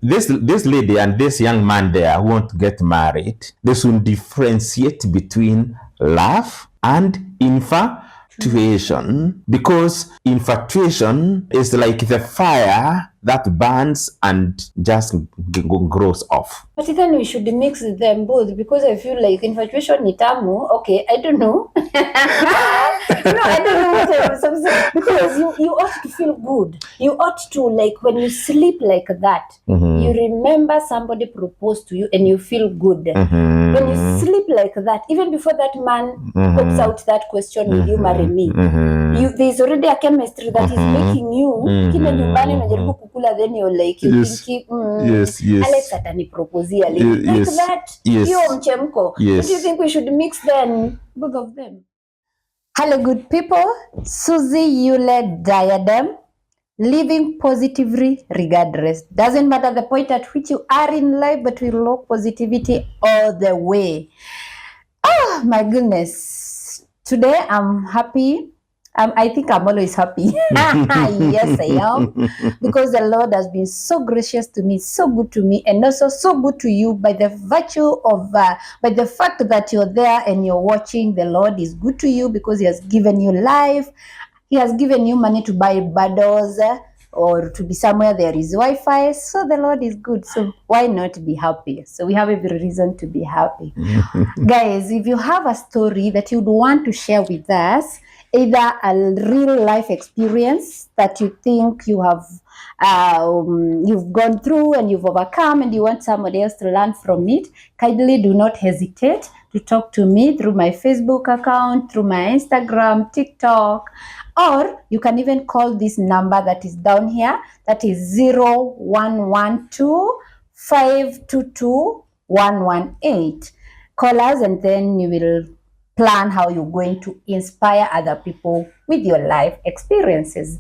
this lady and this young man there who want to get married, they should differentiate between love and infatuation, because infatuation is like the fire that burns and just grows off. But then we should mix them both, because I feel like infatuation ni tamu. Okay, I don't know. No, I don't know what I was saying. Because you ought to feel good. You ought to, like, when you sleep like that, you remember somebody proposed to you and you feel good. When you sleep like that, even before that man pops out that question, will you marry me? There's already a chemistry that is making you kile nyumbani unajaribu kukula, then you're like, you think Alex ataniproposia like that. Hiyo mchemko. But you think we should mix them, both of them? Hello, good people. Suzie Yule Diadem. Living positively regardless. Doesn't matter the point at which you are in life, but we love positivity all the way. Oh my goodness. Today I'm happy. I think I'm always happy. Yes, I am. Because the Lord has been so gracious to me, so good to me, and also so good to you by the virtue of, by the fact that you're there and you're watching. The Lord is good to you because He has given you life. He has given you money to buy bundles or to be somewhere there is Wi-Fi. So the Lord is good. So why not be happy? So we have every reason to be happy. Guys, if you have a story that you'd want to share with us, either a real life experience that you think you have you've gone through and you've overcome and you want somebody else to learn from it, kindly do not hesitate to talk to me through my Facebook account, through my Instagram, TikTok, or you can even call this number that is down here, that is 0112-522-118. Call us and then you will plan how you're going to inspire other people with your life experiences.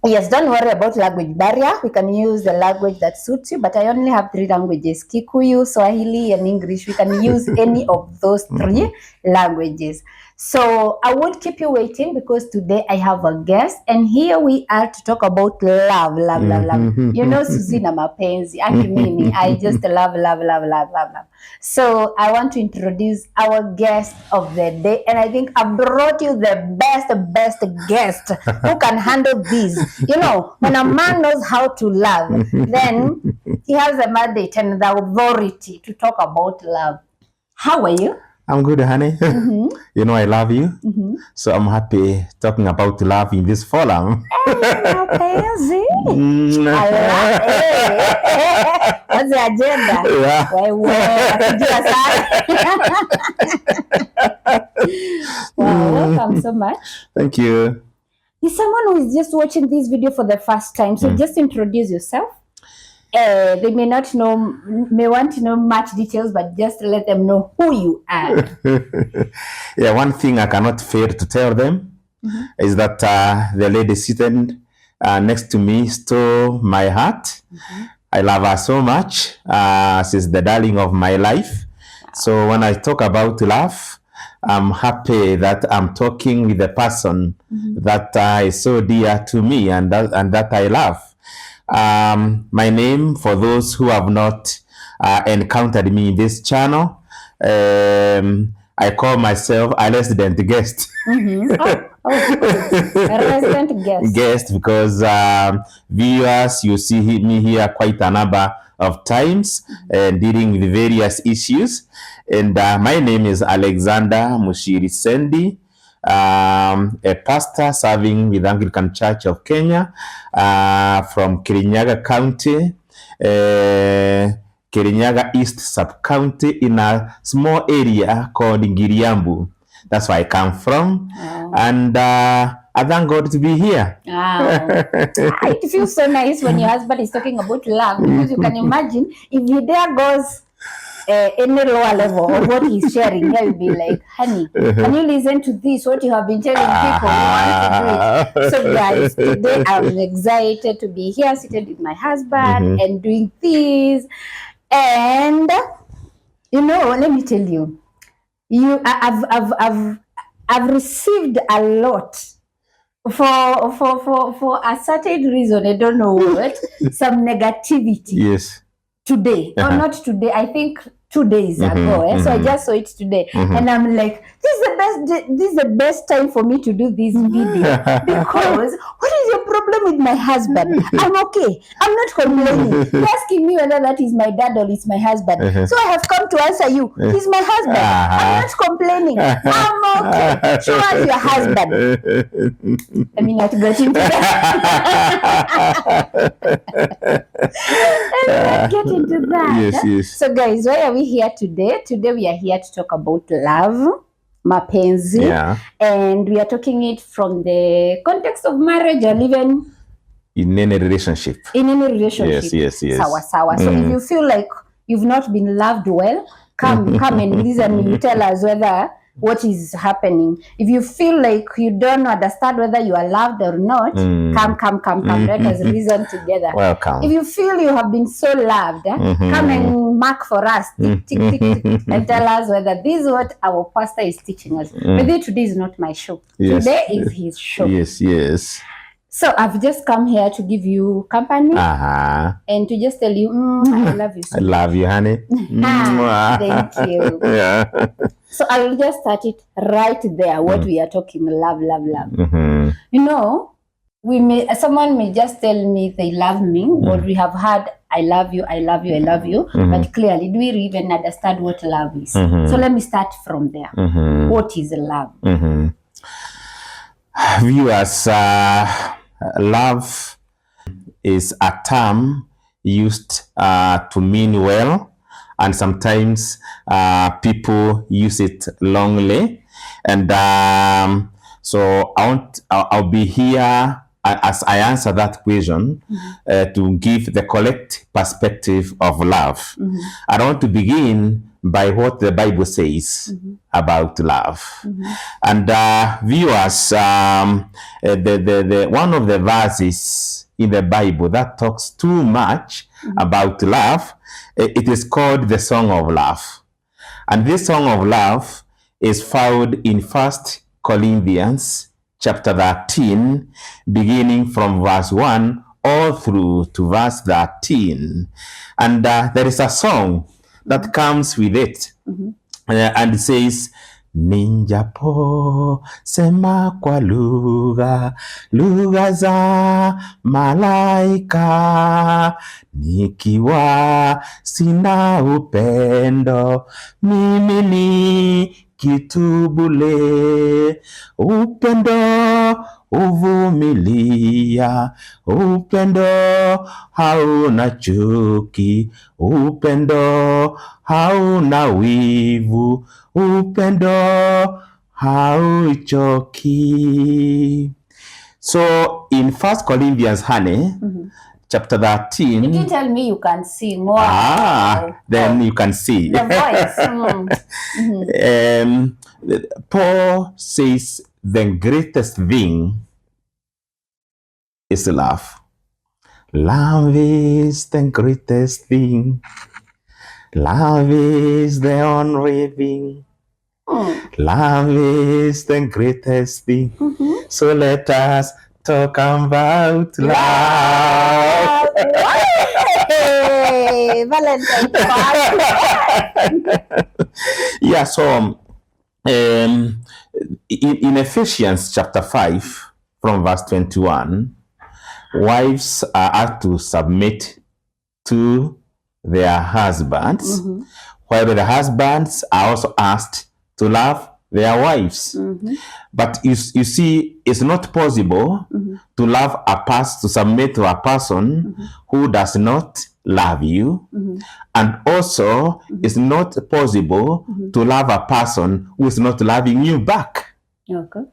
Yes, don't worry about language barrier. We can use the language that suits you, but I only have 3 languages: Kikuyu, Swahili, and English. We can use any of those 3 languages. So I won't keep you waiting because today I have a guest, and here we are to talk about love. You know, Suzie na mapenzi. Mimi, I just love. So I want to introduce our guest of the day, and I think I brought you the best guest who can handle this. You know, when a man knows how to love, then he has the mandate and the authority to talk about love. How are you? I'm good, honey. You know I love you. So I'm happy talking about love in this forum. Mapenzi. I love it. What's the agenda? Yeah. Wow, welcome so much. Thank you. Is someone who is just watching this video for the first time, so just introduce yourself. They may not know, may want to know much details, but just let them know who you are. Yeah, one thing I cannot fail to tell them is that the lady sitting next to me stole my heart. I love her so much. She's the darling of my life. So when I talk about love, I'm happy that I'm talking with a person that is so dear to me and that I love. My name, for those who have not encountered me in this channel, I call myself a resident guest. A resident guest. Guest, because viewers, you see me here quite a number of times dealing with various issues. And my name is Alexander Mushiri Sendi. A pastor serving with Anglican Church of Kenya from Kirinyaga County, Kirinyaga East Sub-County, in a small area called Giriambu. That's where I come from. And I thank God to be here. It feels so nice when your husband is talking about love, because you can imagine if he there goes any lower level of what he's sharing, he will be like, honey, can you listen to this, what you have been telling people? You want to do it. So guys, today I'm excited to be here seated with my husband and doing this. And you know, let me tell you, I've received a lot for a certain reason, I don't know what, some negativity Yes. today, or not today, I think 2 days ago. So I just saw it today, and I'm like, this is the best time for me to do this video because what is your problem with my husband? I'm okay. I'm not complaining. You're asking me whether that is my dad or it's my husband. So I have come to answer you. He's my husband. I'm not complaining. I'm okay. Show us your husband. I mean, not got into that. Let's get into that. Yes. So, guys, why are we here today? Today we are here to talk about love, mapenzi, and we are talking it from the context of marriage or even in any relationship. Yes. Sawa. So if you feel like you've not been loved well, come and listen and tell us whether what is happening. If you feel like you don't understand whether you are loved or not, come. Let us reason together. Welcome. If you feel you have been so loved, come and mark for us, tick, and tell us whether this is what our pastor is teaching us. Maybe today is not my show. Today is his show. Yes. So I've just come here to give you company and to just tell you, I love you so much. I love you, honey. Thank you. So I will just start it right there, what we are talking, love. You know, someone may just tell me they love me, or we have heard, I love you, but clearly, do we even understand what love is? So let me start from there. What is love? Viewers, love is a term used to mean well, and sometimes people use it wrongly. And so I'll be here as I answer that question to give the correct perspective of love. I want to begin by what the Bible says about love. And viewers, the one of the verses in the Bible that talks too much about love, it is called the Song of Love. And this Song of Love is found in 1 Corinthians chapter 13, beginning from verse 1 all through to verse 13. And there is a song that comes with it. And it says, Ninjapo sema kwa lugha za malaika, nikiwa sina upendo, mimi ni kitu bure. Upendo uvumilia, upendo hauna chuki, upendo hauna wivu, upendo hauchoki. So in 1 Corinthians, honey, chapter 13. You didn't tell me you can sing. Wow. Then you can see. The voice. Paul says the greatest thing is love. Love is the greatest thing. Love is the only thing. Love is the greatest thing. So let us talk about love. Hey, Valentine's Yeah, so in Ephesians chapter 5 from verse 21, wives are to submit to their husbands, while the husbands are also asked to love their wives. But you see, it's not possible to love a person, to submit to a person who does not love you. And also, it's not possible to love a person who is not loving you back. Okay.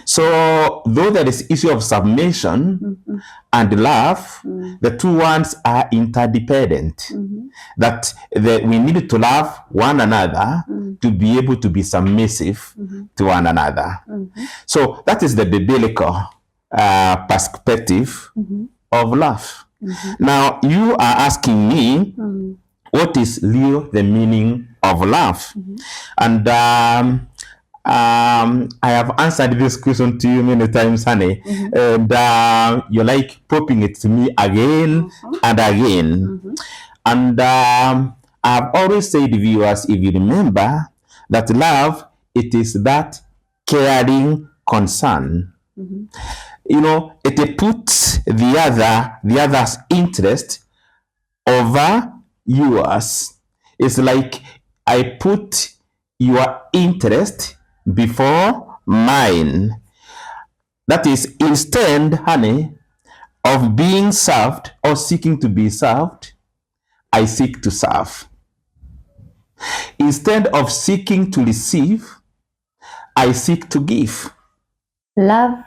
So, though there is issue of submission and love, the two ones are interdependent. That we need to love one another to be able to be submissive to one another. So, that is the biblical perspective of love. Now, you are asking me, what is the meaning of love? And I have answered this question to you many times, honey, and you like popping it to me again and again. And I've always said, viewers, if you remember, that love, it is that caring concern. You know, it puts the other's interest over yours. It's like I put your interest before mine. That is, instead, honey, of being served or seeking to be served, I seek to serve. Instead of seeking to receive, I seek to give. Love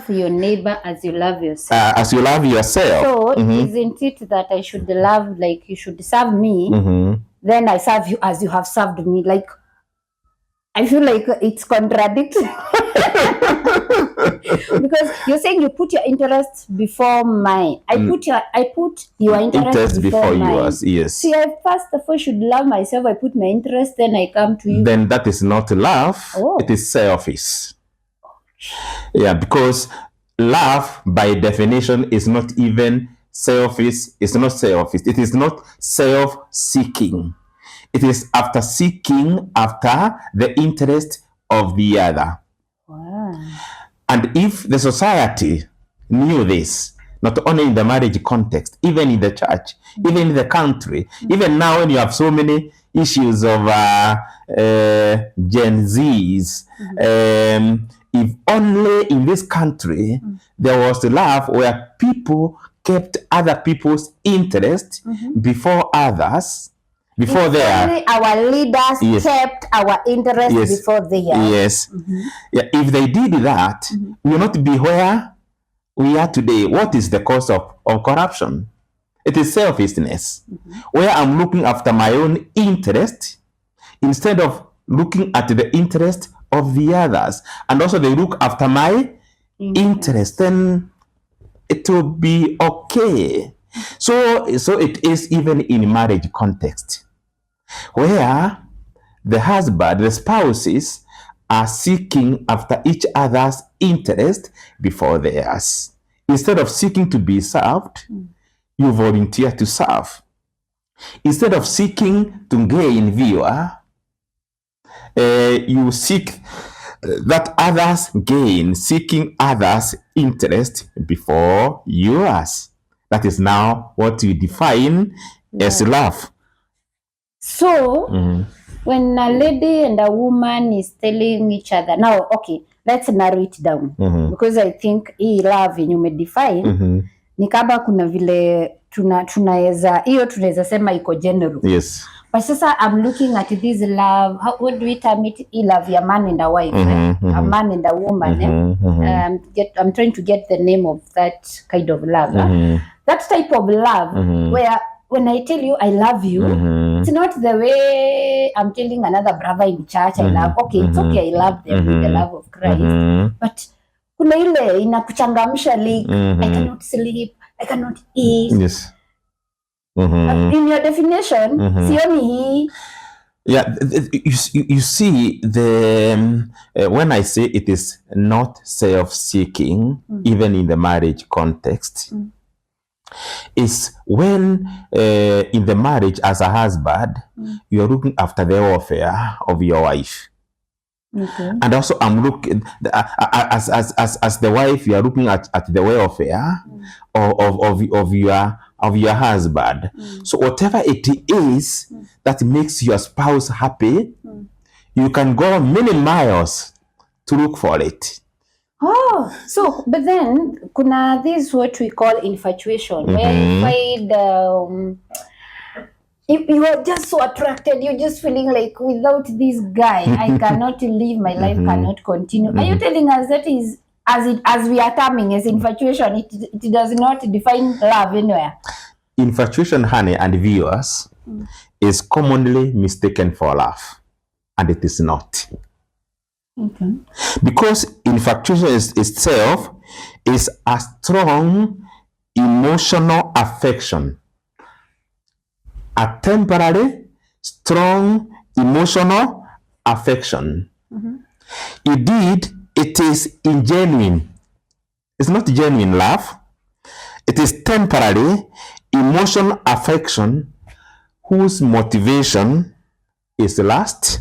your neighbor as you love yourself. As you love yourself. So isn't it that I should love, like you should serve me, then I serve you as you have served me? Like, I feel like it's contradictory. Because you're saying you put your interests before mine. I put your interest before mine. Yours, yes. See, I first of all should love myself. I put my interest, then I come to you. Then that is not love. It is selfish. Yeah, because love by definition is not even selfish. It's not selfish. It is not self-seeking. It is after seeking after the interest of the other. Wow. And if the society knew this, not only in the marriage context, even in the church, even in the country, even now when you have so many issues of Gen Zs, if only in this country there was love where people kept other people's interest before others, before theirs. Only our leaders kept our interest before theirs. Yes. Yeah, if they did that, we will not be where we are today. What is the cause of corruption? It is selfishness, where I'm looking after my own interest instead of looking at the interest of the others. And also they look after my interest, then it will be okay. So it is even in marriage context, where the husband, the spouses are seeking after each other's interest before theirs. Instead of seeking to be served, you volunteer to serve. Instead of seeking to gain viewer, you seek that others gain, seeking others' interest before yours. That is now what we define as love. So, when a lady and a woman is telling each other, now, okay, let's narrow it down. Because I think hii love yenye umedefine, ni kama kuna vile tunaweza sema iko general. Yes. But sasa I'm looking at this love, what do we term it? Love, a man and a wife, a man and a woman. I'm trying to get the name of that kind of love. That type of love where when I tell you I love you, it's not the way I'm telling another brother in church I love. Okay, it's okay, I love them with the love of Christ. But kuna ile inakuchangamsha, like I cannot sleep, I cannot eat. Yes. In your definition, sioni hii. Yeah, you see, the when I say it is not self-seeking, even in the marriage context, is when in the marriage as a husband, you are looking after the welfare of your wife. Okay. And also I'm looking as the wife, you are looking at the welfare of your husband. So whatever it is that makes your spouse happy, you can go many miles to look for it. Oh, so but then kuna this what we call infatuation, where you find you are just so attracted, you're just feeling like without this guy I cannot live, my life cannot continue. Are you telling us that is as we are terming as infatuation, it does not define love anywhere? Infatuation, honey, and viewers, is commonly mistaken for love, and it is not. Okay. Because infatuation itself is a strong emotional affection, a temporary strong emotional affection. Indeed, it is ingenuine. It's not genuine love. It is temporary emotional affection whose motivation is lust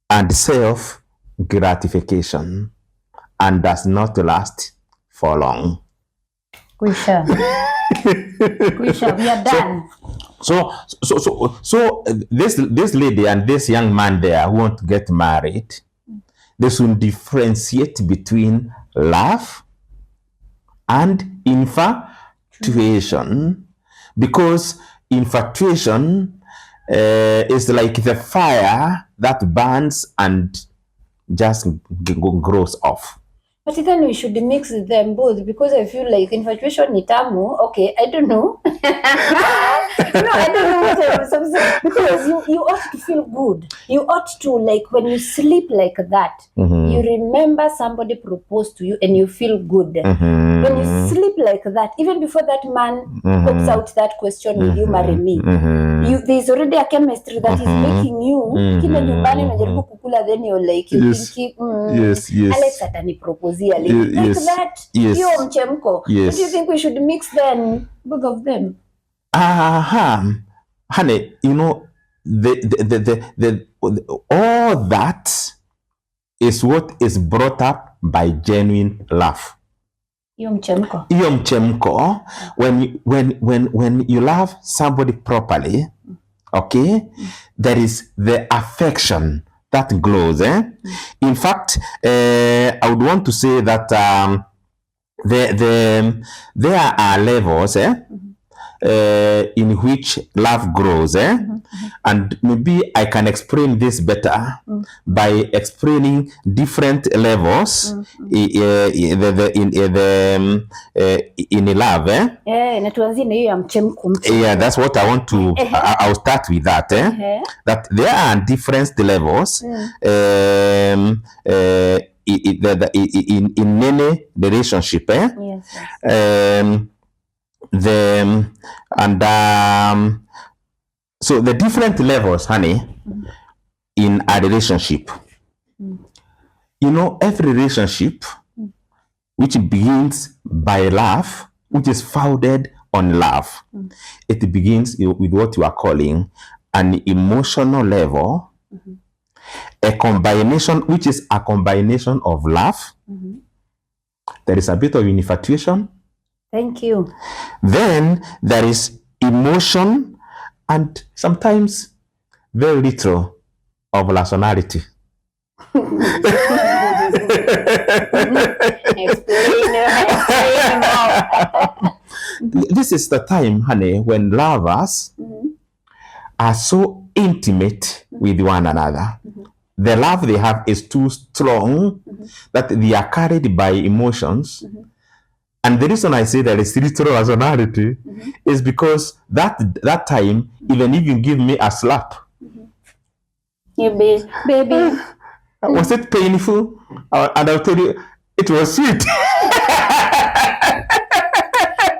and self-gratification and does not last for long. Kwisha. Kwisha, we are done. So this lady and this young man there who want to get married, they should differentiate between love and infatuation, because infatuation is like the fire that burns and just grows off. But then we should mix them both, because I feel like infatuation ni tamu. Okay, I don't know. No, I don't know what I was saying. Because you ought to feel good. You ought to, like, when you sleep like that, you remember somebody proposed to you and you feel good. When you sleep like that, even before that man pops out that question, will you marry me? There's already a chemistry that is making you, kila nyumbani unajaribu kukula, then you're like, you think, Yes. Alex atani propose like that. Yo mchemko. Yes. Do you think we should mix them, both of them? Honey, you know, the all that is what is brought up by genuine love. Yo mchemko. When you love somebody properly, okay, there is the affection that glows. In fact, I would want to say that there are levels in which love grows, and maybe I can explain this better by explaining different levels in love. Yeah, that's what I want to. I'll start with that. That there are different levels in any relationship. So the different levels, honey, in a relationship. You know, every relationship which begins by love, which is founded on love, it begins with what you are calling an emotional level, a combination, which is a combination of love. There is a bit of infatuation. Thank you. Then there is emotion and sometimes very little of rationality. This is the time, honey, when lovers are so intimate with one another. The love they have is too strong that they are carried by emotions. And the reason I say there is little rationality is because that time, even if you give me a slap, baby, was it painful? And I'll tell you, it was sweet.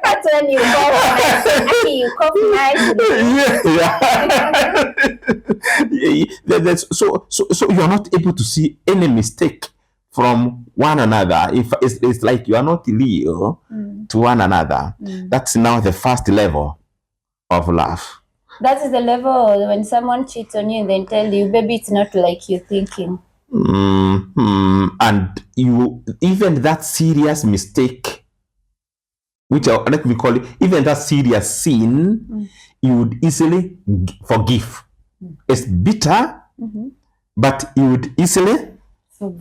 That's when you cough nice. So you are not able to see any mistake from one another. If it's like you are not real to one another. That's now the first level of love. That is the level when someone cheats on you and then tell you, baby, it's not like you're thinking. And you, even that serious mistake, which let me call it, even that serious sin, you would easily forgive. It's bitter, but you would easily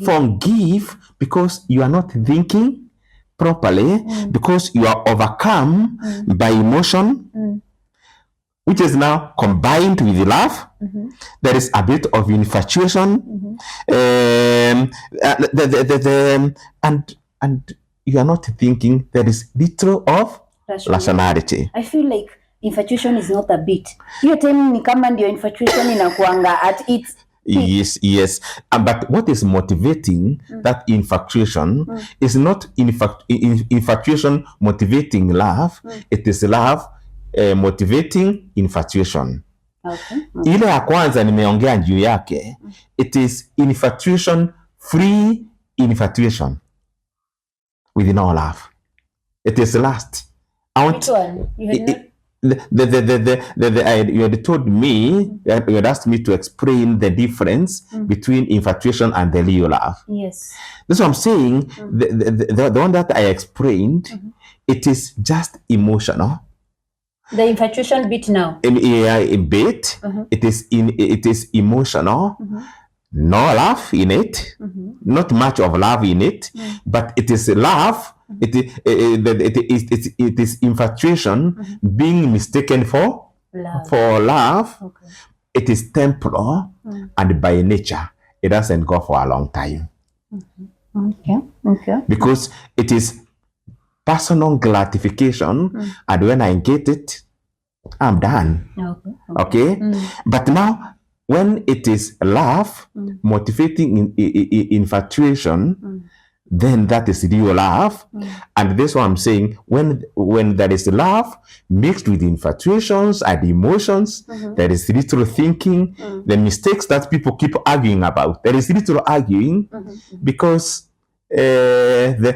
forgive because you are not thinking properly, because you are overcome by emotion, which is now combined with love. There is a bit of infatuation, and you are not thinking. There is little of rationality. I feel like infatuation is not a bit. You're telling me kama ndio infatuation inakuanga at its Yes. But what is motivating that infatuation is not infatuation motivating love. It is love motivating infatuation. Okay. Ile ya kwanza nimeongea juu yake, it is infatuation, free infatuation with no love. It is lust. Which one? You had not... You had told me, you had asked me to explain the difference between infatuation and the real love. Yes. That's what I'm saying. The one that I explained, it is just emotional. The infatuation bit now. In bit, it is emotional. No love in it, not much of love in it, but it is love. It is infatuation being mistaken for love. Okay. It is temporal, and by nature, it doesn't go for a long time. Okay. Because it is personal gratification, and when I get it, I'm done. Okay? But now, when it is love, motivating infatuation, then that is real love. And this is what I'm saying. When there is love mixed with infatuations and emotions, there is little thinking. The mistakes that people keep arguing about, there is little arguing because the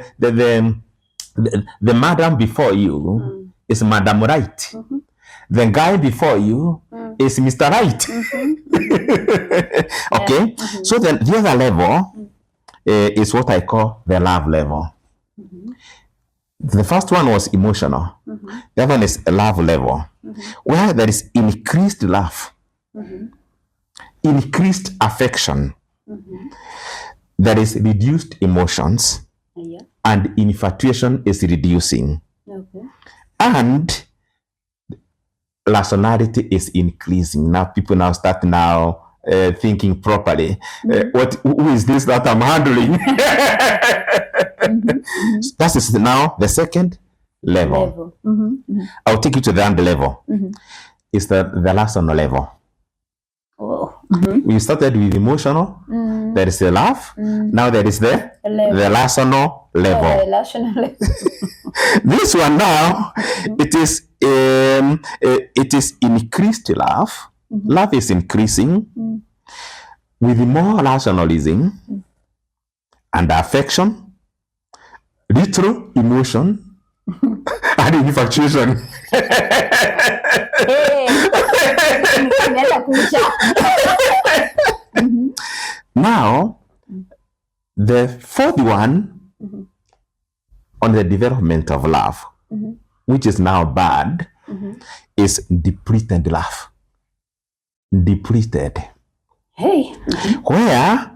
madam before you is Madam Right. The guy before you is Mr. Right. Okay? So then the other level is what I call the love level. The first one was emotional. The other one is a love level, where there is increased love, increased affection. There is reduced emotions, and infatuation is reducing. And rationality is increasing. Now people now start thinking properly. Who is this that I'm handling? That is now the second level. I'll take you to the third level. It's the rational level. We started with emotional. There is the love. Now there is the rational level. This one now, it is increased love. Love is increasing with more rationalism and affection, little emotion, and infatuation. Now, the fourth one on the development of love, which is now bad, is depleted love. Depleted. Where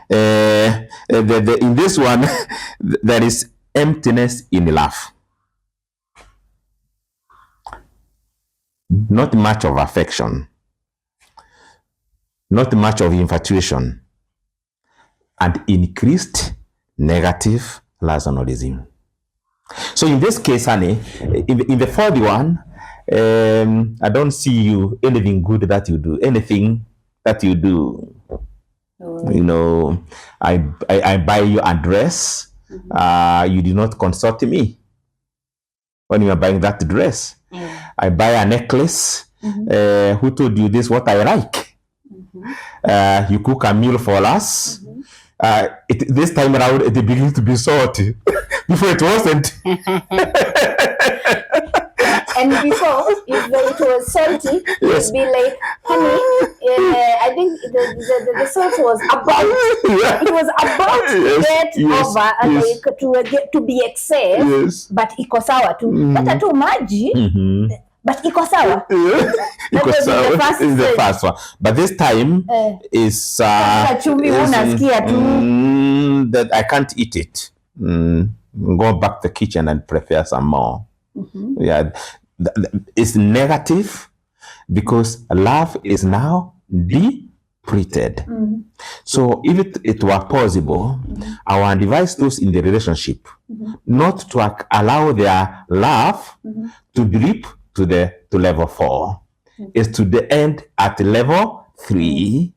in this one there is emptiness in love. Not much of affection. Not much of infatuation. And increased negative rationalism. So in this case, honey, in the fourth one, I don't see you anything good that you do. Anything that you do. You know, I buy you a dress. You did not consult me when you are buying that dress. I buy a necklace. Who told you this? What I like? You cook a meal for us. This time around, it begins to be salty. Before it wasn't. And before, if it was salty, it would be like, honey, I think the salt was about, it was about to get over and like to be excess, but iko sawa tu. Hata tu maji, but iko sawa. Iko sawa is the first one. But this time is that I can't eat it. Go back to the kitchen and prepare some more. Yeah, it's negative because love is now depleted. So if it were possible, I would advise those in the relationship not to allow their love to drip to level 4. Is to the end at level 3,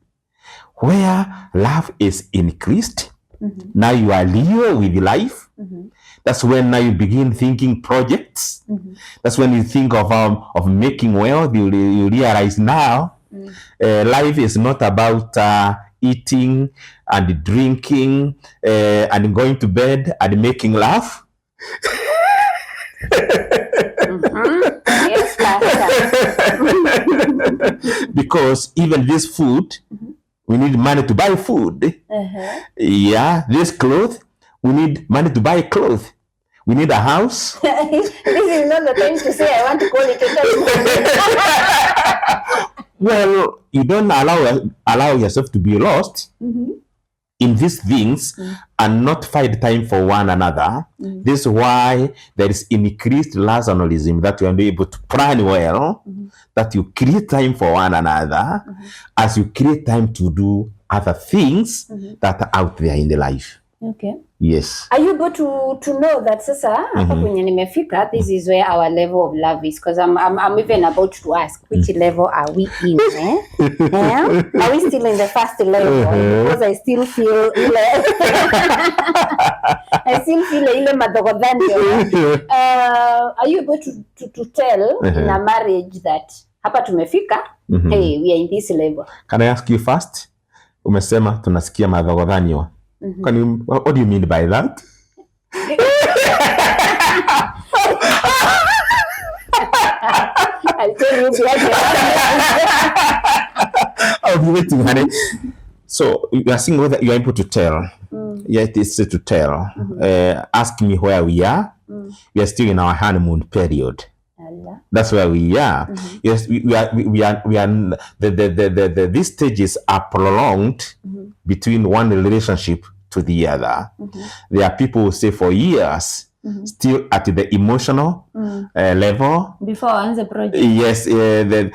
where love is increased. Now you are real with life. That's when now you begin thinking projects. That's when you think of making wealth. You realize now Life is not about eating and drinking and going to bed and making love. Yes, Pastor. Because even this food, we need money to buy food. Yeah, this clothes, we need money to buy clothes. We need a house. This is not the time to say I want to call it a time. Well, you don't allow yourself to be lost in these things and not find time for one another. This is why there is increased rationalism, that you are able to plan well, that you create time for one another as you create time to do other things that are out there in the life. Okay. Yes. Are you able to know that sasa hapa kwenye nimefika, this is where our level of love is? Because I'm even about to ask which level are we in? Are we still in the first level? Because I still feel ile madogodhani. Are you able to tell in a marriage that hapa tumefika, hey, we are in this level? Can I ask you first? Umesema tunasikia madogodhani. What do you mean by that? I'll tell you. I'll be waiting, honey. So you are saying whether you are able to tell. Yeah, it is to tell. Ask me where we are. We are still in our honeymoon period. That's where we are. Yes, we are. These stages are prolonged between one relationship to the other. There are people who say for years, still at the emotional level. Before on the project. Yes, there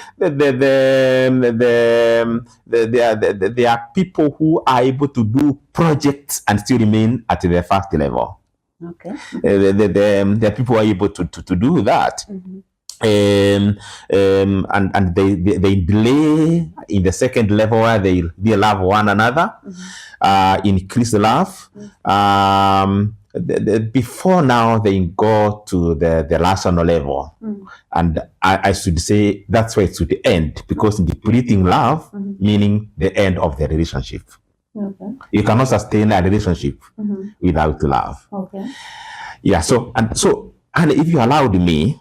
are people who are able to do projects and still remain at the first level. Okay. There are people who are able to do that. And they delay in the second level where they love one another, increase love. Before now they go to the rational level, and I should say that's where it should end, because depleting love meaning the end of the relationship. Okay. You cannot sustain a relationship without love. Okay. Yeah. So and if you allowed me,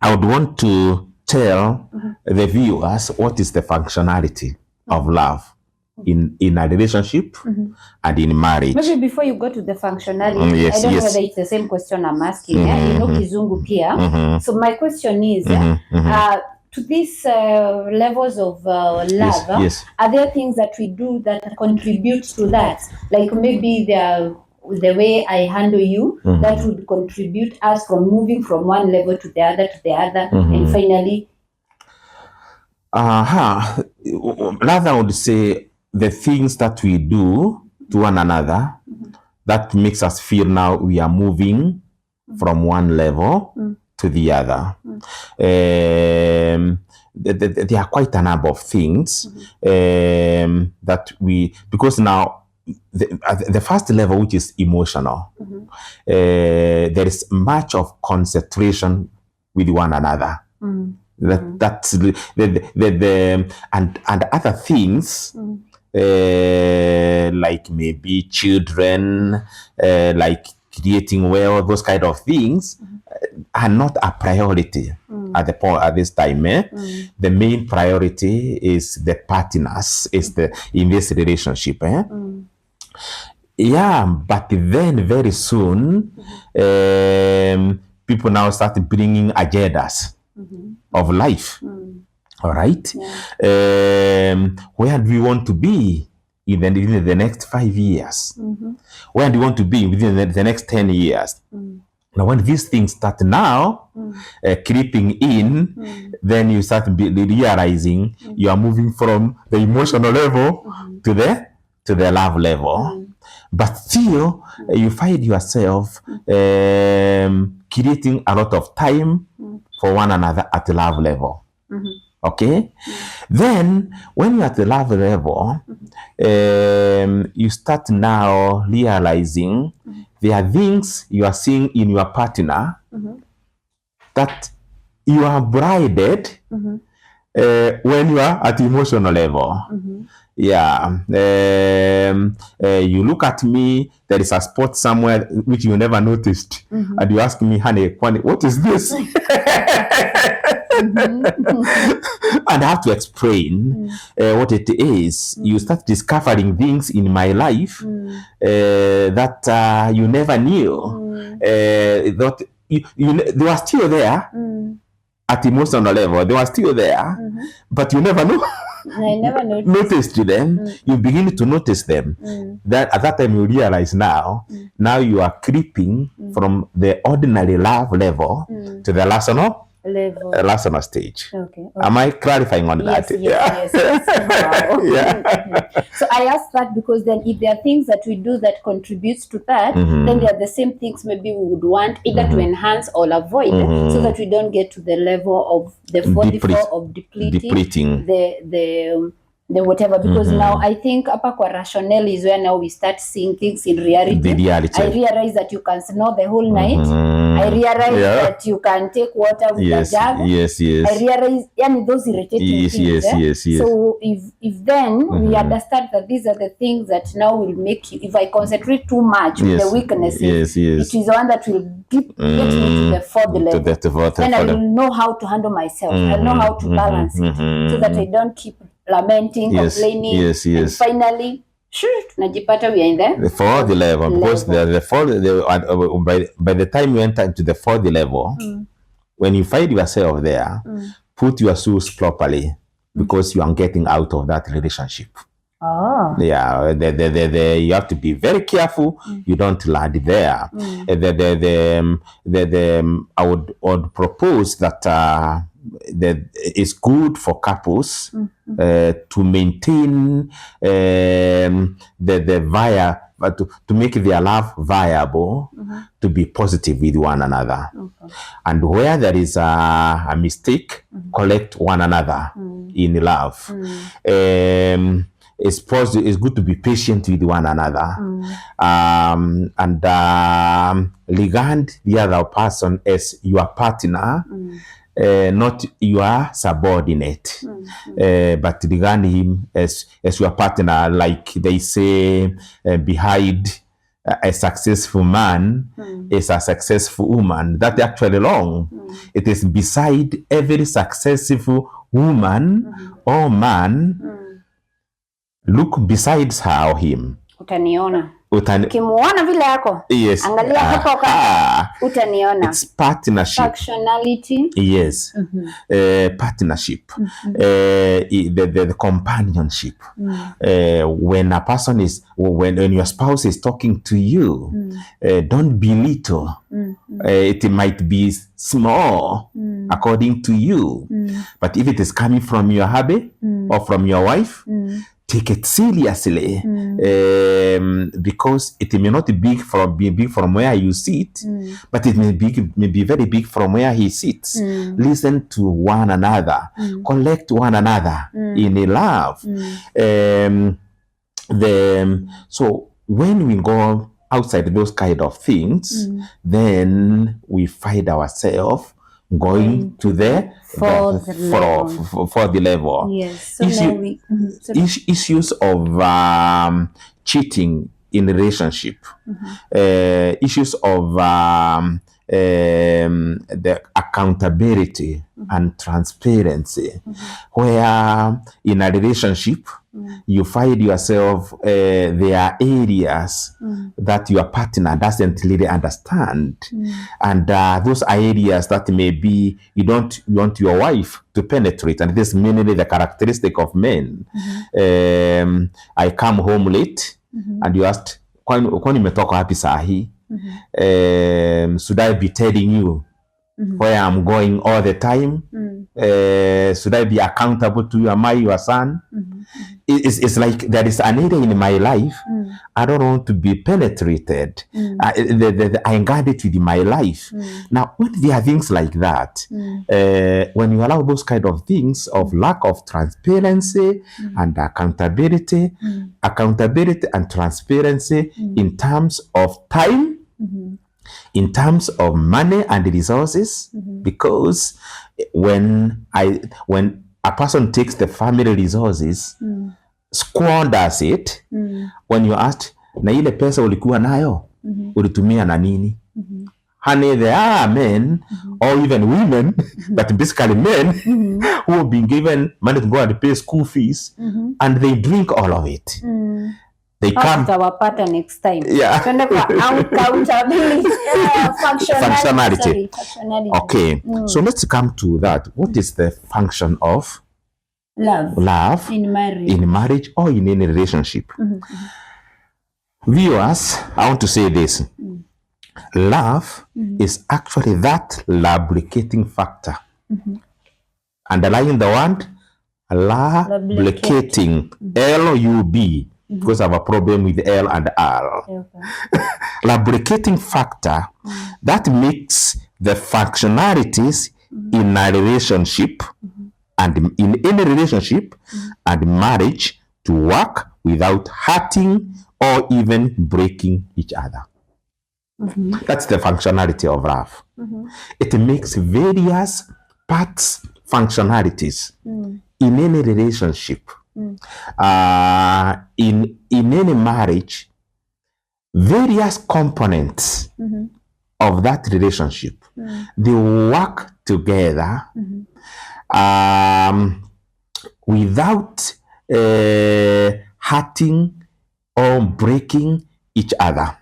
I would want to tell the viewers what is the functionality of love in a relationship and in marriage. Maybe before you go to the functionality, Yes, I don't know yes. whether it's the same question I'm asking. You know Kizungu pia. So my question is, to these levels of love, yes. are there things that we do that contribute to that? Like maybe the way I handle you, that would contribute us from moving from one level to the other, and finally. Rather, I would say the things that we do to one another that makes us feel now we are moving from one level to the other. There are quite a number of things that because now the first level, which is emotional, there is much of concentration with one another. That's and other things like maybe children, like creating well, those kind of things are not a priority at this time. The main priority is the partners, in this relationship. Yeah, but then very soon, people now start bringing agendas of life. All right. Where do we want to be in the next 5 years? Where do you want to be within the next 10 years? Now, when these things start now creeping in, then you start realizing you are moving from the emotional level to the love level. But still, you find yourself creating a lot of time for one another at the love level. Okay? Then, when you're at the love level, you start now realizing there are things you are seeing in your partner that you are brided when you are at emotional level. Yeah. You look at me, there is a spot somewhere which you never noticed, and you ask me, honey, what is this? And I have to explain what it is. You start discovering things in my life that you never knew. That they were still there at emotional level. They were still there, but you never know. I never noticed them. You begin to notice them. That at that time you realize now you are creeping from the ordinary love level to the relational stage. Okay. Am I clarifying on that? Yes. Wow. Yeah. So I asked that because then if there are things that we do that contributes to that, then there are the same things maybe we would want either to enhance or avoid, so that we don't get to the level of the 44 of depleting the whatever, because now I think hapa kwa rationale is where now we start seeing things in reality. I realize that you can snore the whole night. I realize that you can take water with a jug. Yes. I realize those irritating things. Yes. So if then we understand that these are the things that now will make you, if I concentrate too much with the weaknesses, it is the one that will get me to the fourth level. Then I will know how to handle myself. I know how to balance it so that I don't keep lamenting, complaining, and finally, tunajipata we are in the fourth level. Because the fourth, by the time you enter into the fourth level, when you find yourself there, put your shoes properly, because you are getting out of that relationship. Yeah, you have to be very careful. You don't land there. I would propose that it's good for couples to maintain to make their love viable, to be positive with one another. And where there is a mistake, correct one another in love. It's good to be patient with one another, and regard the other person as your partner, not your subordinate, but regard him as your partner. Like they say, behind a successful man is a successful woman. That's actually wrong. It is beside every successful woman or man. Look besides her or him. Utaniona. Ukimuona vile yako. Yes. Angalia hapo utaniona. It's partnership. Functionality. Yes. Partnership. The companionship. When a person is, when your spouse is talking to you, don't belittle. It might be small according to you, but if it is coming from your hubby or from your wife, take it seriously, because it may not be big from where you sit, but it may be very big from where he sits. Listen to one another, collect one another in love. So when we go outside those kind of things, then we find ourselves going to the fourth level. Yes. So issues of cheating in relationship, issues of the accountability and transparency, where in a relationship you find yourself, there are areas that your partner doesn't really understand, and those are areas that maybe you don't want your wife to penetrate, and this is mainly the characteristic of men. I come home late and you asked, kwani nimetoka wapi saa hii? Should I be telling you where I'm going all the time? Should I be accountable to you? Am I your son? It's like there is an area in my life I don't want to be penetrated. I guard it with my life. Now, when there are things like that, when you allow those kind of things of lack of transparency and accountability and transparency in terms of time, in terms of money and resources, because when a person takes the family resources, squanders it, when you ask, na ile pesa ulikuwa nayo, ulitumia na nini? Honey, there are men or even women, but basically men who have been given money to go and pay school fees, and they drink all of it. They come. Tutawapata next time. Yeah. Tuende kwa accountability, functionality. Okay. So let's come to that. What is the function of love in marriage or in any relationship? Viewers, I want to say this. Love is actually that lubricating factor. Underlying the word lubricating, L-U-B, because I have a problem with L and R. Okay. Lubricating factor that makes the functionalities in a relationship and in any relationship and marriage to work without hurting or even breaking each other. That's the functionality of love. It makes various parts functionalities in any relationship, in any marriage, various components of that relationship. They work together without hurting or breaking each other.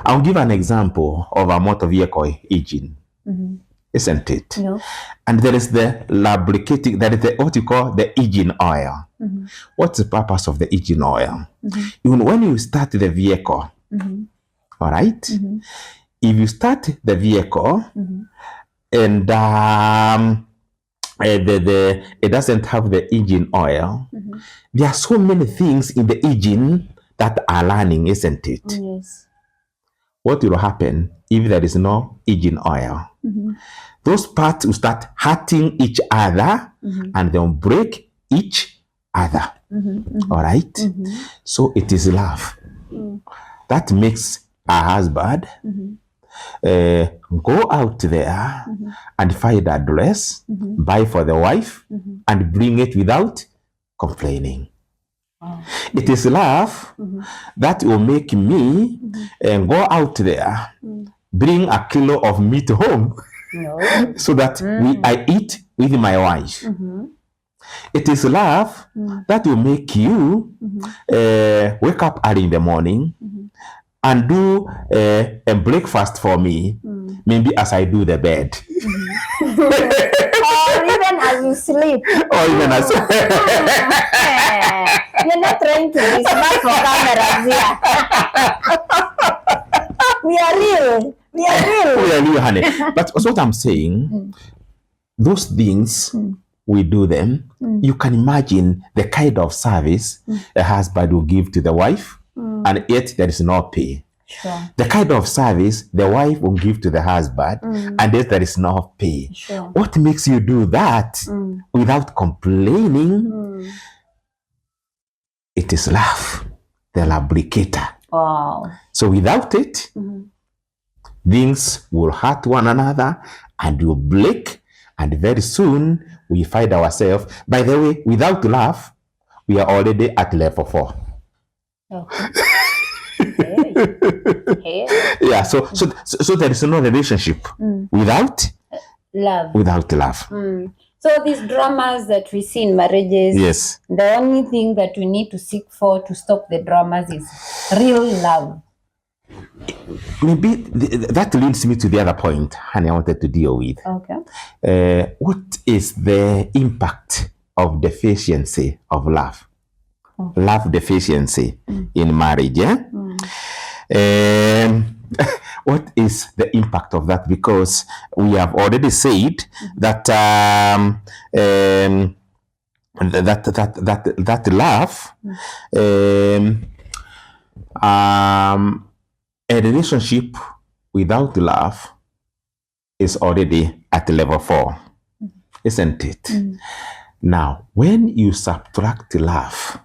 I'll give an example of a motor vehicle engine, isn't it? No. And there is the lubricating, that is what you call the engine oil. What's the purpose of the engine oil? Even when you start the vehicle, all right? If you start the vehicle and it doesn't have the engine oil, there are so many things in the engine that are running, isn't it? Yes. What will happen if there is no engine oil? Those parts will start hurting each other and they'll break each other. All right? So it is love that makes a husband go out there and find a dress, buy for the wife, and bring it without complaining. It is love that will make me go out there, bring a kilo of meat home so that I eat with my wife. It is love that will make you wake up early in the morning and do a breakfast for me, maybe as I do the bed. Or even as you sleep. Or even as You're not trying to be smart for cameras here. We are real. We are real, honey. But what I'm saying, those things, we do them. You can imagine the kind of service a husband will give to the wife, and yet there is no pay. Sure. The kind of service the wife will give to the husband, and yet there is no pay. Sure. What makes you do that without complaining? It is love, the lubricator. Wow. So without it, things will hurt one another and will break, and very soon we find ourselves, by the way, without love, we are already at level 4. Okay. Hey. Yeah, so there is no relationship without Love. Without love. So these dramas that we see in marriages, Yes. the only thing that we need to seek for to stop the dramas is real love. Maybe that leads me to the other point, honey, I wanted to deal with. Okay. What is the impact of deficiency of love? Love deficiency in marriage, yeah? What is the impact of that? Because we have already said that that love, a relationship without love is already at level 4, isn't it? Now, when you subtract love,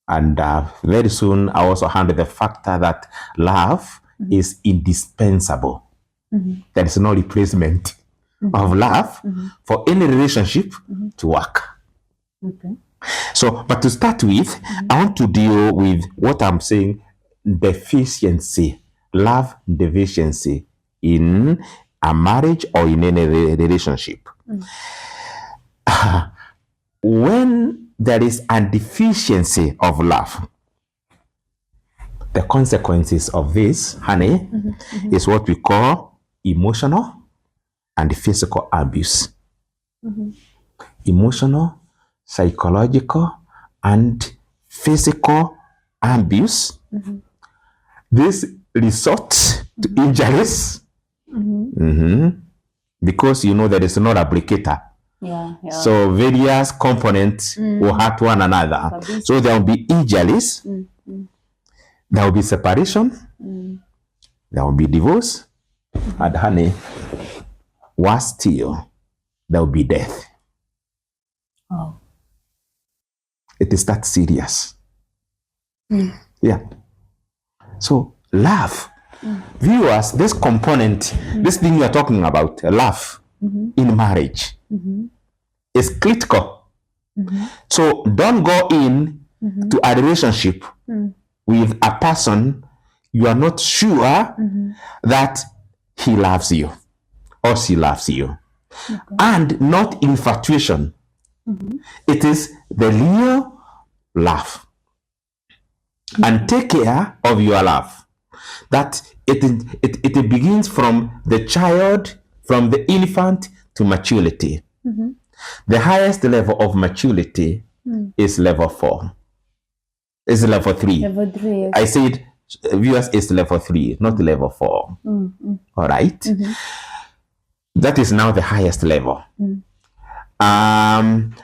and very soon I also handle the factor that love is indispensable. There is no replacement of love for any relationship to work. Okay. So, but to start with, I want to deal with what I'm saying, deficiency, love deficiency in a marriage or in any relationship. When there is a deficiency of love, the consequences of this, honey, is what we call emotional and physical abuse. Emotional, psychological, and physical abuse. This results to injuries because you know there is no applicator. Yeah. So various components will hurt one another. So there will be injuries, there will be separation, there will be divorce, and honey, worse still, there will be death. Oh. It is that serious. Yeah. So love, viewers, this component, this thing you are talking about, love in marriage, is critical. So don't go in to a relationship with a person you are not sure that he loves you or she loves you. And not infatuation. It is the real love. And take care of your love. That it begins from the child, from the infant to maturity. The highest level of maturity is level 4. Is level 3. Level 3. Yes. I said, viewers, is level 3, not level 4. All right. That is now the highest level. And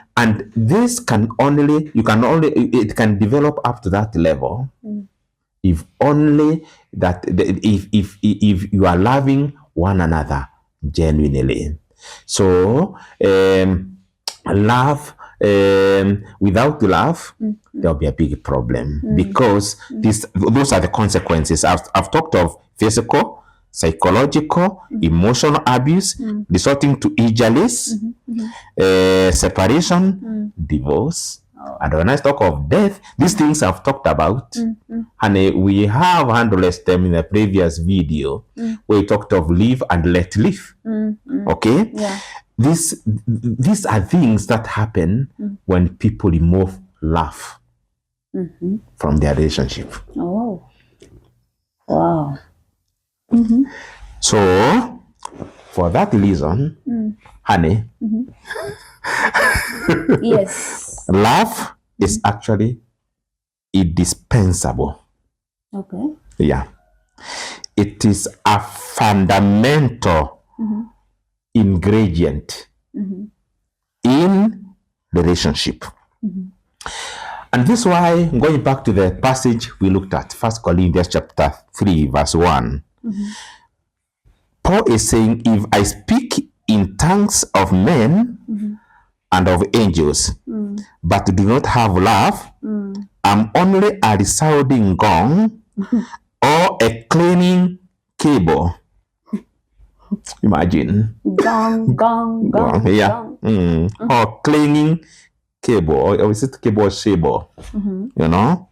this it can develop up to that level if only that if you are loving one another genuinely. So love, without love, there'll be a big problem because those are the consequences. I've talked of physical, psychological, emotional abuse, resulting to injuries, separation, divorce. And when I talk of death, these things I've talked about, and we have handled them in the previous video where we talked of live and let live. Okay? Yeah. These are things that happen when people remove love from their relationship. Oh. Wow. So, for that reason, honey, Yes. love is actually indispensable. Okay. Yeah. It is a fundamental ingredient in relationship. And this is why, going back to the passage we looked at, 1 Corinthians chapter 3, verse 1, Paul is saying, if I speak in tongues of men and of angels, but do not have love, I'm only a resounding gong or a clanging cable. Imagine. Gong. Yeah. Or clanging cable, or is it cable shable? You know?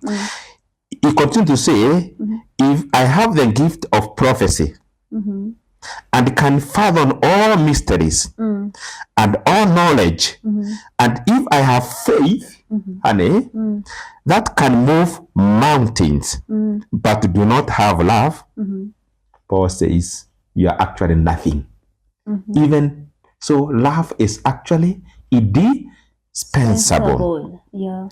He continued to say, if I have the gift of prophecy and can fathom all mysteries and all knowledge, and if I have faith, honey, that can move mountains, but do not have love, Paul says, you are actually nothing. Even so, love is actually indispensable. Yeah.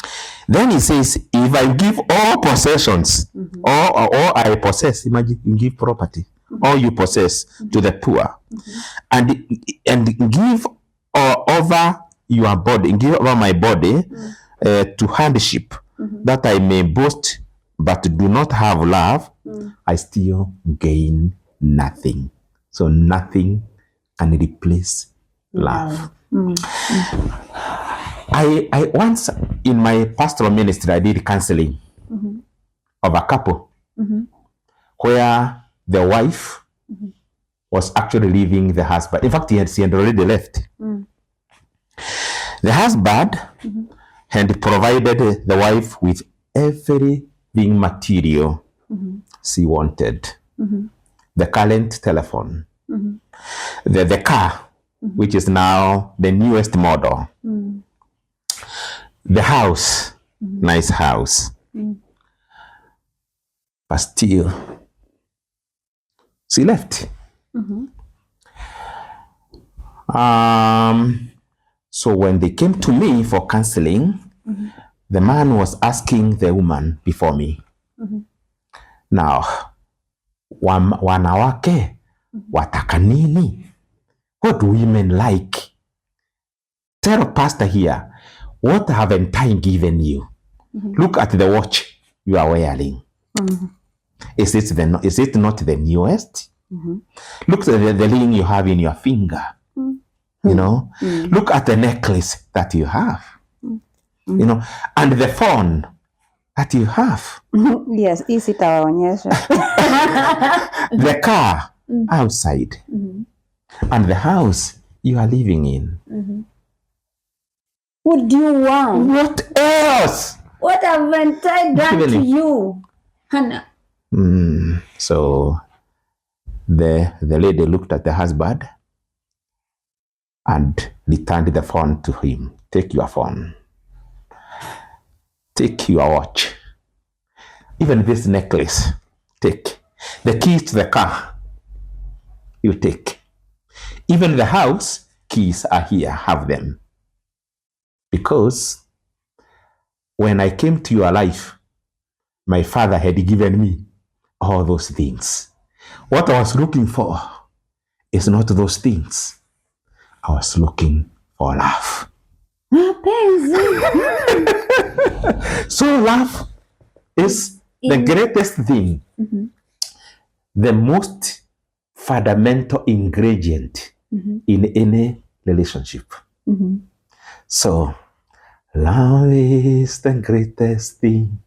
Then he says, if I give all possessions, all I possess, imagine you give property, all you possess to the poor, and give over your body, give over my body to hardship, that I may boast, but do not have love, I still gain nothing. So nothing can replace love. I once, in my pastoral ministry, I did counseling of a couple where the wife was actually leaving the husband. In fact, she had already left. The husband had provided the wife with everything material she wanted. The current telephone, the car, which is now the newest model, the house, nice house, but still, she left. So when they came to me for counseling, the man was asking the woman before me, now, wanawake wataka nini? What do women like? Tell pastor here, what haven't I given you? Look at the watch you are wearing. Is it not the newest? Look at the ring you have in your finger. You know, look at the necklace that you have. You know, and the phone that you have. Yes, easy tawaonyesha. The car outside. And the house you are living in. What do you want? What else? What haven't I done to you, Hannah? So the lady looked at the husband and returned the phone to him. Take your phone. Take your watch. Even this necklace, take. The keys to the car, you take. Even the house keys are here, have them. Because when I came to your life, my father had given me all those things. What I was looking for is not those things. I was looking for love. So love is the greatest thing, the most fundamental ingredient in any relationship. So love is the greatest thing.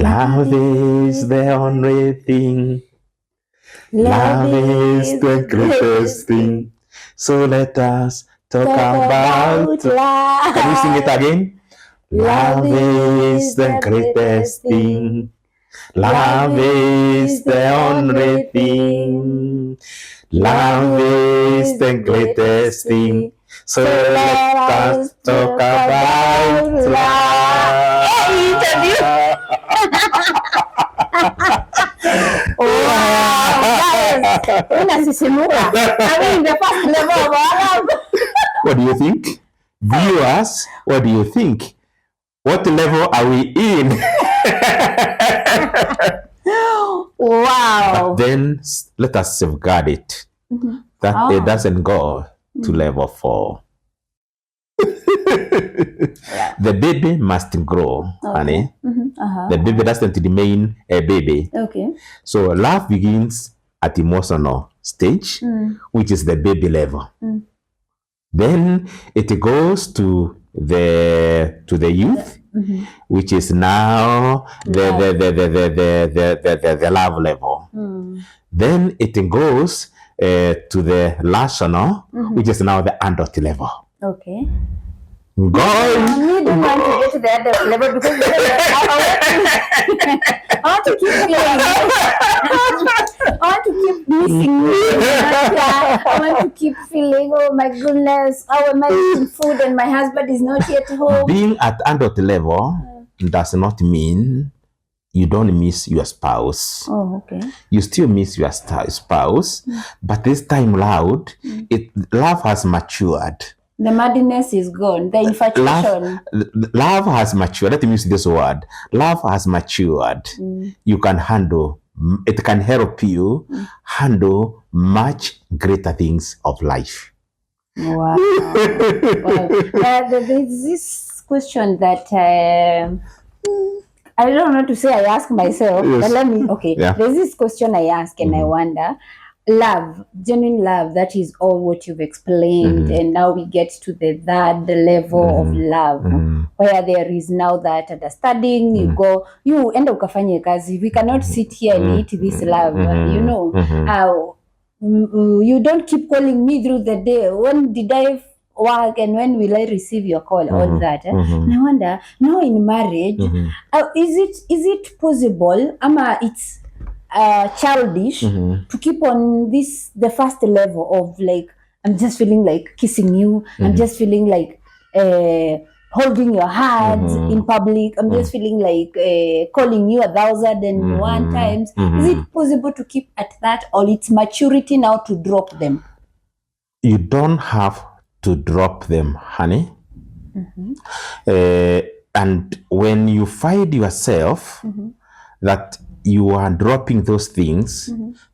Love is the only thing. Love is the greatest thing. So let us talk about love. Can you sing it again? Love is the greatest thing. Love is the only thing. Love is the greatest thing. So let us talk about love. What do you think? Viewers, what do you think? What level are we in? Wow. But then let us safeguard it. That it doesn't go to level 4. The baby must grow, honey. The baby doesn't remain a baby. Okay. So love begins at emotional stage, which is the baby level. Then it goes to the youth, which is now the love level. Then it goes to the rational, which is now the adult level. Okay. God. I don't want to get to the other level because I want to keep feeling. I want to keep missing. I want to keep feeling, oh my goodness, how am I eating food and my husband is not yet home? Being at adult level does not mean you don't miss your spouse. Oh, okay. You still miss your spouse, but this time loud, love has matured. The madness is gone. The infatuation. Love has matured. Let me use this word. Love has matured. You can handle. It can help you handle much greater things of life. Wow. There's this question that I don't know what to say. I ask myself, but let me. Okay. Yeah. There's this question I ask, and I wonder. Love, genuine love, that is all what you've explained, and now we get to the third level of love, where there is now that understanding. You end up ukafanye kazi. We cannot sit here and eat this love, you know. You don't keep calling me through the day. When did I work and when will I receive your call? All that. And I wonder, now in marriage, is it possible? It's childish to keep on the first level of like, I'm just feeling like kissing you. I'm just feeling like holding your hands in public. I'm just feeling like calling you 1,001 times. Is it possible to keep at that, or it's maturity now to drop them? You don't have to drop them, honey. And when you find yourself that you are dropping those things,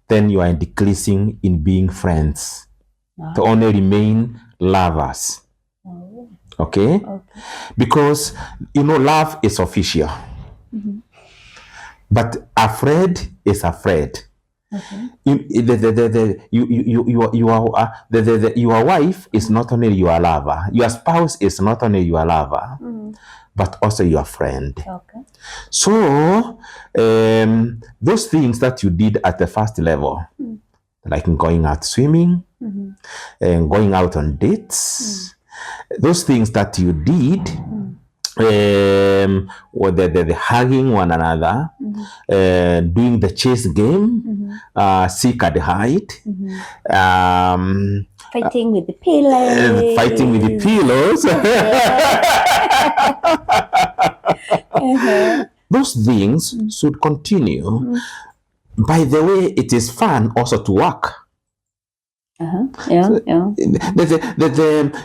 then you are decreasing in being friends to only remain lovers. Okay? Because, love is official. But afraid is afraid. Your wife is not only your lover. Your spouse is not only your lover, but also your friend. So, those things that you did at the first level, like going out swimming, and going out on dates, those things that you did, or the hugging one another, doing the chase game, seek and hide, fighting with the pillows. Fighting with the pillows. Those things should continue. By the way, it is fun also to work.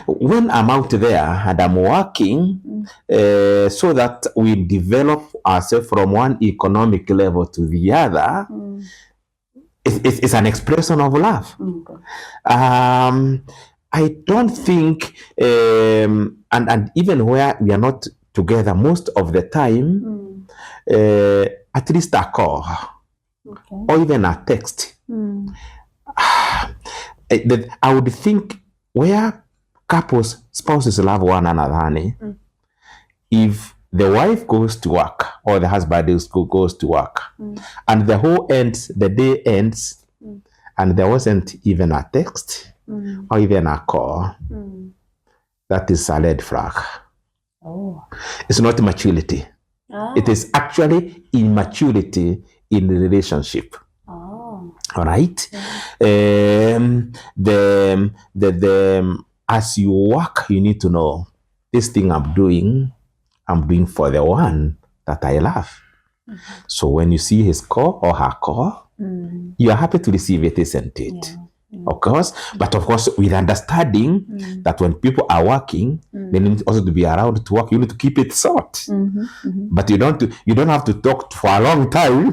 When I'm out there and I'm working, so that we develop ourselves from one economic level to the other, it's an expression of love. I don't think, and even where we are not together most of the time, at least a call or even a text. I would think where spouses love one another, honey, if the wife goes to work or the husband goes to work, and the day ends, and there wasn't even a text or even a call, that is a red flag. It's not maturity. It is actually immaturity in the relationship. All right. As you work, you need to know this thing I'm doing for the one that I love. So when you see his call or her call, you are happy to receive it, isn't it? Of course, but of course with understanding that when people are working, they need also to be around to work. You need to keep it short, but you don't have to talk for a long time.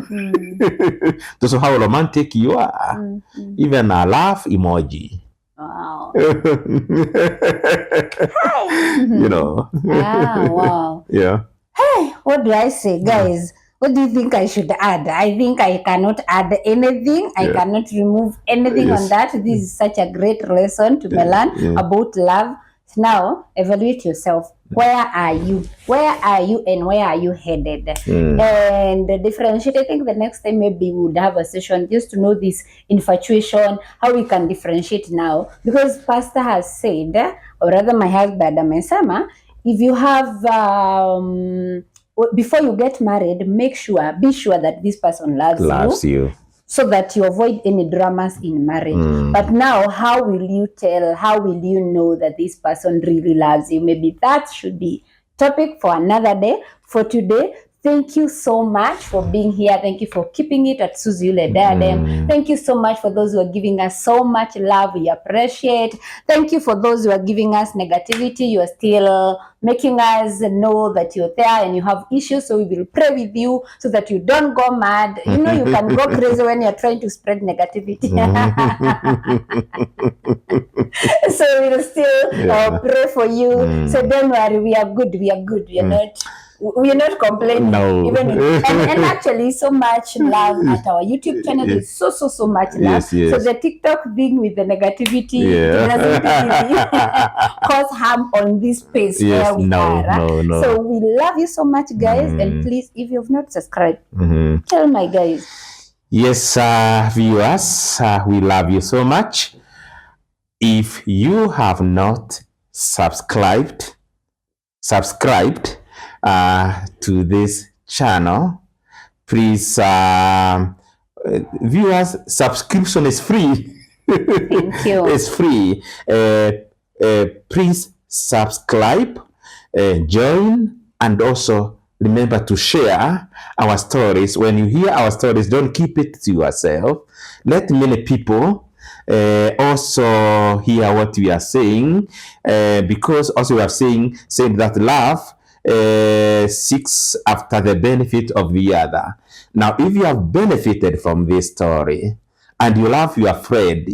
To show how romantic you are. Even a laugh emoji. Wow. Wow. Yeah. Hey, what do I say, guys? What do you think I should add? I think I cannot add anything. I cannot remove anything on that. This is such a great lesson to learn about love. Now, evaluate yourself. Where are you? Where are you and where are you headed? And differentiate. I think the next time maybe we would have a session just to know this infatuation, how we can differentiate now. Because Pastor has said, or rather my husband, Amesama, if you have... before you get married, be sure that this person loves you, so that you avoid any dramas in marriage. But now, how will you tell? How will you know that this person really loves you? Maybe that should be topic for another day. For today, thank you so much for being here. Thank you for keeping it at Suzie Yule Diadem. Thank you so much for those who are giving us so much love. We appreciate. Thank you for those who are giving us negativity. You are still making us know that you're there and you have issues. So we will pray with you so that you don't go mad. You know, you can go crazy when you're trying to spread negativity. So we'll still pray for you. So don't worry, we are good. We are good. We are not complaining. No. And actually, so much love at our YouTube channel. Is so much love. Yes. So the TikTok thing with the negativity doesn't really cause harm on this space where we are. No. So we love you so much, guys. And please, if you have not subscribed, tell my guys. Yes, viewers, we love you so much. If you have not subscribed to this channel, please, viewers, subscription is free. Thank you. It's free. Please subscribe, join, and also remember to share our stories. When you hear our stories, don't keep it to yourself. Let many people also hear what we are saying, because also we are saying that love seeks after the benefit of the other. Now, if you have benefited from this story and you love your friend,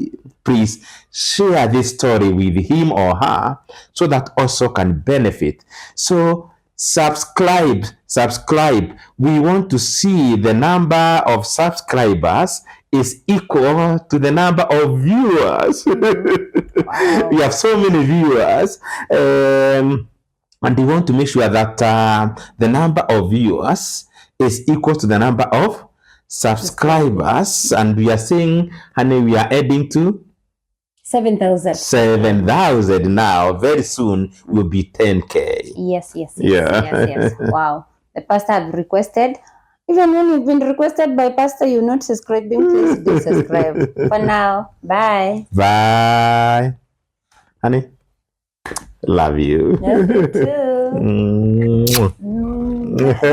please share this story with him or her so that also can benefit. So subscribe. We want to see the number of subscribers is equal to the number of viewers. Wow. We have so many viewers, and we want to make sure that the number of viewers is equal to the number of subscribers. And we are saying, honey, we are adding to 7,000. 7,000 now. Very soon will be 10K. Yes. Yeah. Wow. The pastor have requested. Even when you've been requested by pastor, you're not subscribing, please do subscribe. For now, bye. Bye. Honey, love you. Love you too. Mwah.